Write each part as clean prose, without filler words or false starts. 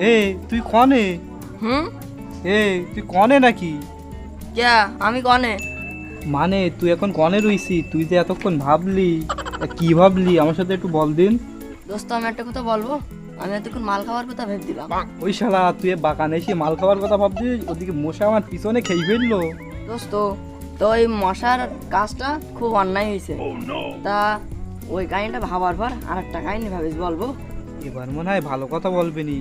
এ তুই কনে? হুম এ তুই কনে নাকি? ক্যা আমি কনে? মানে তুই এখন কনে রইছি? তুই যে এতক্ষণ ভাবলি, তা কি ভাবলি আমার সাথে একটু বল দিন। দোস্ত আমি একটা কথা বলবো, আমি এতক্ষণ মাল খাওয়ার কথা ভেবেছিলাম। ওই শালা তুই বাগানে এসে মাল খাওয়ার কথা ভাবছিস, ওদিকে মশা আমার পিছনে খেয়ে ফেললো। দোস্ত তো ওই মশার কাজটা খুব অন্যায় হয়েছে। তা ওই কাহিনীটা ভাবার পর আর একটা কাহিনী ভাবিস বলবো। এবার মনে হয় ভালো কথা বলবিনি।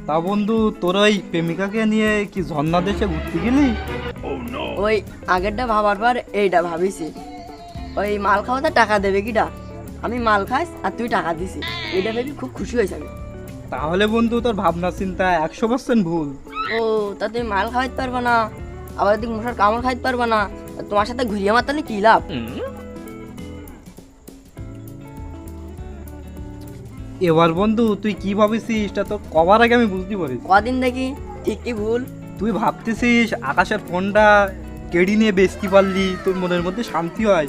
তা বন্ধু, তোর ওই প্রেমিকাকে নিয়ে কি ঝর্ণা দেশে ঘুরতে গেলি? ওই আগেরটা ভাবার পর এইটা ভাবিছি। ওই মাল খাওয়াতে টাকা দেবে কিটা? আমি মাল খাইস আর তুই টাকা দিছি, এইটা ভেবে খুব খুশি হয়ে যাবে। তাহলে বন্ধু তোর ভাবনা চিন্তা 100% ভুল। ও তা তুমি মাল খাওয়াইতে পারবে না, আবার এদিকে মশার কামড় খাইতে পারবে না, আর তোমার সাথে ঘুরিয়ে মারতালে কি লাভ? এবার বন্ধু তুই কি ভাবিছিস তা তো কবার আগে আমি বুঝতে পারি। কদিন দেখি ঠিক কি ভুল। তুই ভাবতেছিস আকাশের ফোনটা কেড়ি নিয়ে বেচতে পারলি তোর মনের মধ্যে শান্তি হয়।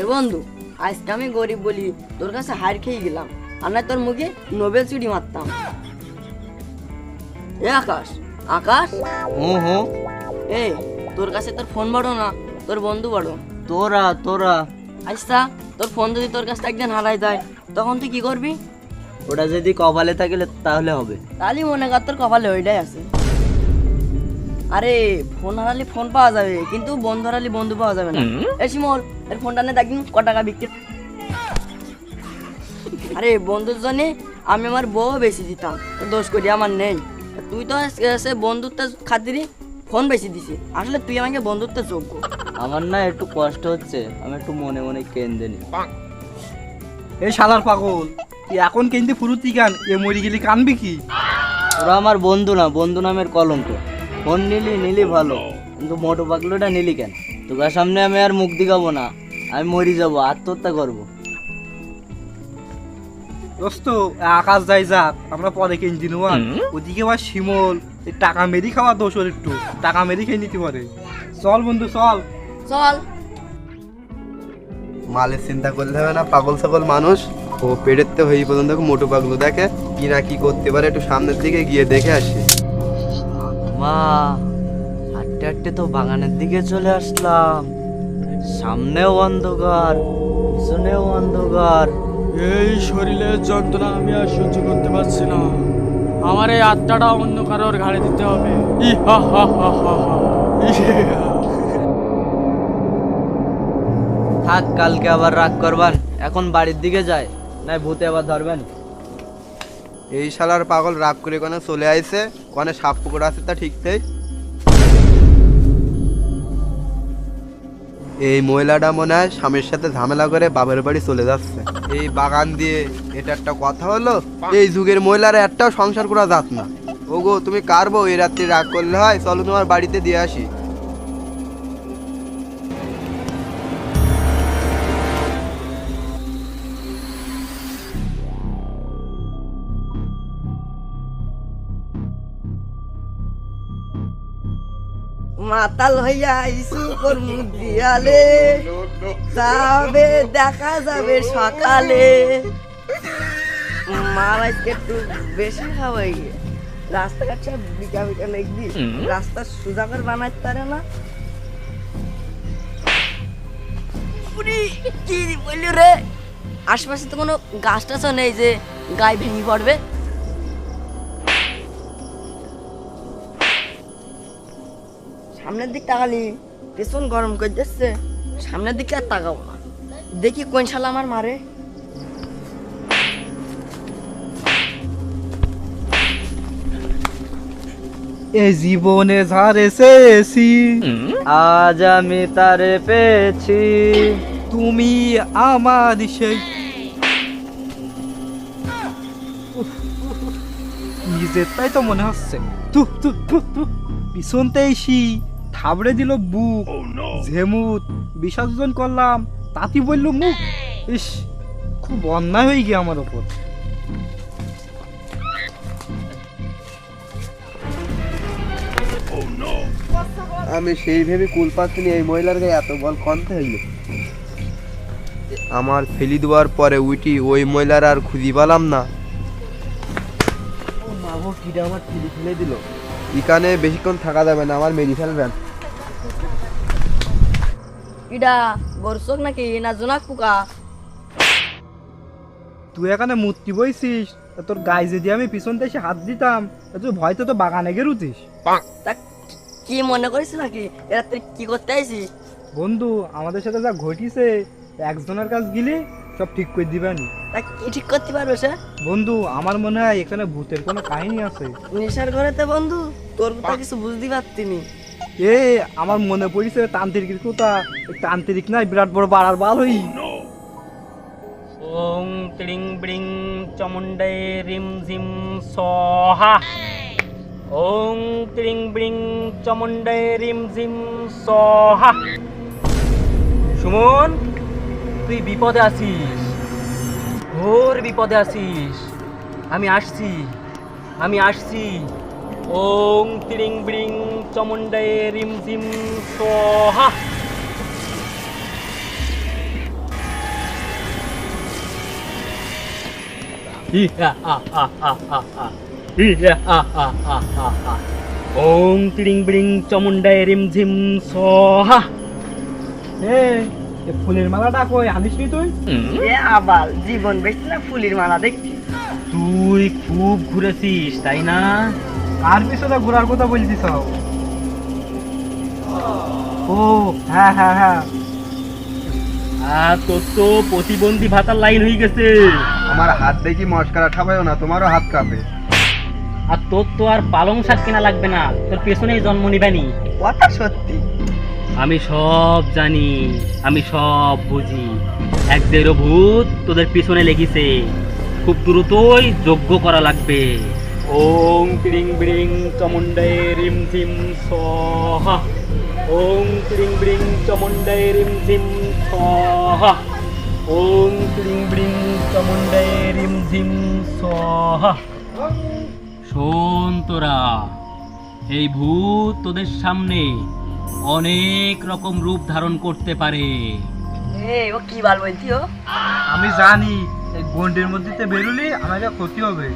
এ বন্ধু, আজকে আমি গরিব বলি তোর কাছে হার খেয়ে গেলাম, আর না তোর মুখে নোবেল চুরি মারতাম। এ আকাশ, আকাশ, হুম এ তোর কাছে তোর ফোন বড় না তোর বন্ধু বড়? তোরা আচ্ছা তোর ফোন যদি তোর কাছে একদিন হারাই যায় তখন তুই কি করবি? ওটা যদি কপালে থাকলে তাহলে হবে। তাহলে মনে কর তোর কপালে ওইটাই আছে। আরে ফোন হারালে ফোন পাওয়া যাবে, কিন্তু বন্ধু হারালে বন্ধু পাওয়া যাবে না। এ শিমল, এর ফোনটা নিয়ে দেখবি ক টাকা বিক্রি। আরে বন্ধুর জন্য আমি আমার বউ বেশি দিতাম, তো দোষ করি আমার নেই। তুই তো সে বন্ধুত্বের খাতিরে ফোন বেশি দিছি, আসলে তুই আমাকে বন্ধুত্বের যোগ্য। আমার না একটু কষ্ট হচ্ছে, আমি একটু মনে মনে কেন্দে নি। এই শালার পাগল, তুই এখন কেন্দ্রে ফুরুতি গান এ মরি গেলি কানবি কি? ওরা আমার বন্ধু না, বন্ধু নামের কলঙ্ক। ফোন নিলি ভালো, কিন্তু মোটো পাগলুটা নিলি কেন? তোকার সামনে আমি আর মুখ দিখাবো না, আমি মরি যাবো, আত্মহত্যা করবো। দোস্ত আকাশ যাই যাক, আমরা পরে কেন্দ্রি নেওয়া। ওদিকে আবার শিমল এই টাকা মেরি খাওয়া দোষ, ওর একটু টাকা মেরি খেয়ে নিতে পারে। চল বন্ধু চল। চল। মালের চিন্তা করলে হবে না, পাগল ছাগল মানুষ। ও পেটের তো হয়ে পর্যন্ত মোটু পাগলু দেখে কি না কি করতে পারে, একটু সামনের দিকে গিয়ে দেখে আসি। মা, হাঁটতে হাঁটতে তো বাগানের দিকে চলে আসলাম। সামনেও অন্ধকার, পিছনেও অন্ধকার। এই শরীরের যন্ত্রণা আমি আর সহ্য করতে পারছি না, আমার এই আত্মাটা অন্য কারোর ঘাড়ে দিতে হবে। ই হা হা হা হা হা। থাক, কালকে আবার রাগ করবান, এখন বাড়ির দিকে যায়, নাই ভূতে আবার ধরবেন। এই শালার পাগল রাগ করে কোনে চলে আইছে, কোনে সাপ পুকুর আছে তা ঠিক নেই। এই মহিলাটা মনে হয় স্বামীর সাথে ঝামেলা করে বাবার বাড়ি চলে যাচ্ছে। এই বাগান দিয়ে এটা একটা কথা হলো, এই যুগের মহিলারা একটাও সংসার করা যাত না। ওগো তুমি কার বউ, এই রাত্রি রাগ করলে হয়? চলো তোমার বাড়িতে দিয়ে আসি। মাতাল হইয়া ইসু করমু দিয়ালে, যাবে দেখা যাবে সকালে। মার আজকে একটু বেশি খাওয়াই গিয়ে রাস্তাঘাট সব বিকা বিকা লেগবি, রাস্তা সোজা করে বানাইতে পারে না। উরি, কি বললি রে? আশেপাশে তো কোনো গাছ টাছও নেই যে গায়ে ভেঙে পড়বে। সামনের দিক তাকালি পেছন গরম করে দিচ্ছে, সামনের দিকে আর তাকাবো না, দেখি কোন শালা আমার মারে। এ জীবনে ঝাড়ে চেয়েছি, আজ আমি তারে পেয়েছি। তুমি আমার সেই নিজের তাই তো মনে হচ্ছে। তু তু তু তু পিছনতে এসি থাবড়ে দিল বুক, ঝেমুত বিসর্জন করলাম, তাতি বলল মুখ। ইস, খুব অন্যায় হয়ে গিয়ে আমার ওপর। আমি সেই ভেবে কুল পাচ্ছি এই মহিলার গায়ে এত বল কনতে হইল। আমার ফেলি দেওয়ার পরে উঠি ওই মহিলার আর খুঁজি পেলাম না। ও কিটা আমার টিভি ফেলে দিল। এখানে বেশিক্ষণ থাকা যাবে না, আমার মেরি ফেলবেন। ইডা বরসক নাকি না জোনাক পোকা? তুই এখানে মূর্তি বইছিস, তা তোর গায়ে যদি আমি পিছন থেকে এসে হাত দিতাম, তা তুই ভয়তে তো বাগানে গেরুতিস। তা কি মনে করিস নাকি এরা তুই কি করতে আইছিস? বন্ধু, আমাদের সাথে যা ঘটিছে, একজনের কাছ গিলে সব ঠিক করে দিবানি। তা কি ঠিক করতে পারবে সে? বন্ধু, আমার মনে হয় এখানে ভূতের কোনো কাহিনী আছে। নেশার ঘরেতে বন্ধু তোর কথা কিছু বুঝতে পারতিনি। এ আমার মনে পড়িছে তান্ত্রিকের কথা। ওই তান্ত্রিক নাই বিরাট বড় বাড়ার বাল হই। ওং ত্রিং ব্রিং চামুণ্ডে রিম ঝিম স্বাহা। ওং ত্রিং ব্রিং চামুণ্ডে রিম ঝিম স্বাহা। সুমন, তুই বিপদে আছিস, ঘোর বিপদে আছিস। আমি আসছি। ওং ত্রিং ব্রিং চামুণ্ডে রিম ঝিম স্বাহা। ওং ত্রিং ব্রিং চামুণ্ডায় রিম ঝিম স্বাহা। এ ফুলের মালাটা কই আনিস নি তুই? এ আবাল জীবন বেশি না ফুলির মালা দেখছি। তুই খুব ঘুরেছিস তাই না? কার পিছনে ঘোরার কথা বলছিস? ও হ্যাঁ হ্যাঁ হ্যাঁ। আর তোর তো প্রতিবন্ধী ভাতার লাইন হয়ে গেছে। আমার হাত দেখি মস্কারা ঠাপাইও না, তোমারও হাত কাঁপে। আর তোর তো আর পালং শাক কেনা লাগবে না, তোর পেছনেই জন্ম নিবানি। কথা সত্যি। আমি সব জানি, আমি সব বুঝি। এক দেড় ভূত তোদের পিছনে লেগেছে, খুব দ্রুতই যজ্ঞ করা লাগবে। ওং ত্রিং ব্রিং চামুণ্ডে রিম ঝিম স্বাহা। ওং ত্রিং ব্রিং চামুণ্ডে রিম ঝিম স্বাহা। ওং ত্রিং ব্রিং চামুণ্ডে রিম ঝিম স্বাহা। শোন তোরা, এই ভূত তোদের সামনে অনেক রকম রূপ ধারণ করতে পারে। এ ও কি বাল বলছি ও? আমি জানি এই গন্ডির মধ্যে বেরুলি আমাকে ক্ষতি হবে।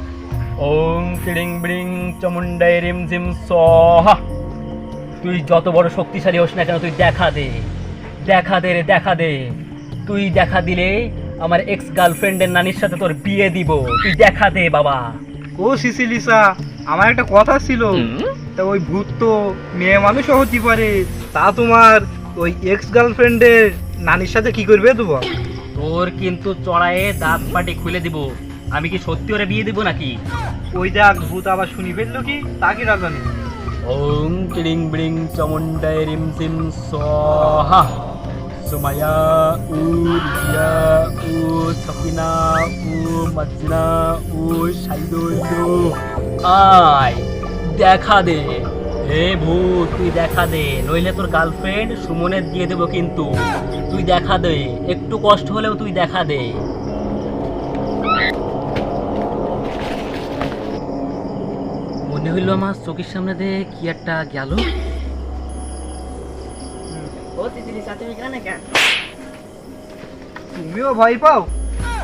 ওং ক্রিং ব্রিং চামুণ্ডায় রিম ঝিম স্বাহা। তুই যত বড় শক্তিশালী হোস না কেন, তুই দেখা দে দেখা দে। তুই দেখা দিলে আমার এক্স গার্লফ্রেন্ডের নানির সাথে তোর বিয়ে দিব। তুই দেখা দে বাবা। ও সিসিলিসা, আমার একটা কথা ছিল। তা ওই ভূত তো মেয়ে মানুষও হতে পারে, তা তোমার ওই এক্স গার্লফ্রেন্ডের নানির সাথে কি করবে দেবো? তোর কিন্তু চড়াইয়ে দাঁত পাটি খুলে দিব। আমি কি সত্যি ওরে বিয়ে দিব নাকি? ওই দেখ ভূত আবার শুনি ফেললো কি, তা কি না জানি। ওং ক্রিং ব্রিং চামুণ্ডায় রিম ঝিম স্বাহা। সুমায়া উ রিয়া উ সকিনা উ মজনা উ শাইদুলু আয় দেখা দে। হে ভূত, তুই দেখা দে, নইলে তোর গার্লফ্রেন্ড সুমনের দিয়ে দেবো কিন্তু। তুই দেখা দে, একটু কষ্ট হলেও তুই দেখা দে। মনে হইল আমার চোখের সামনে দিয়ে কি একটা গেল। ও তিতিলি সাথে কেন কেন? তুমিও ভয় পাও?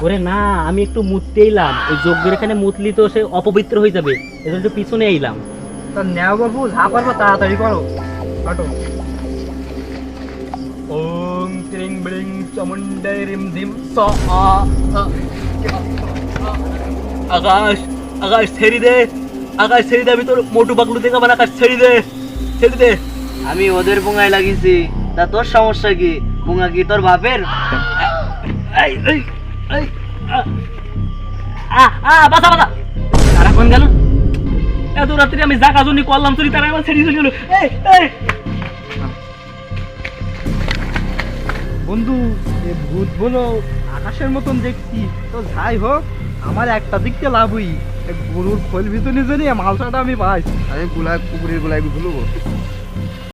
ওরে না, আমি একটু মুততে এলাম। ওই যজ্ঞের এখানে মুতলি তো সে অপবিত্র হয়ে যাবে, এজন্য একটু পিছনে এলাম। তা নেও বাবু, যা পারবো তাড়াতাড়ি করো, কাটো। ওং ক্রিং ব্রিং চামুণ্ডে রিম ঝিম স্বাহা। আকাশ আকাশ ছেড়ে দে, আকাশ ছেড়ে দে। আমি তোর মোটু পাগলু দেখে আমার আকাশ ছেড়ে দে। আমি ওদের পুঙ্গায় লাগিয়েছি, তা তোর সমস্যা কি? পুঙ্গা কি তোর বাপের? এই এই এই বাসা তারা কোন গেল? এত রাত্রে আমি জাগা জন্য করলাম চুরি, তারা আমার ছেড়ে চলে গেল। বন্ধু, এ ভূত বলো আকাশের মতন দেখছি, তো যাই হোক আমার একটা দিক থেকে লাভই, গরুর খোল ভিতরে জানি মালসাটা আমি পাই। আমি পুকুরের গোলায় ভুলবো।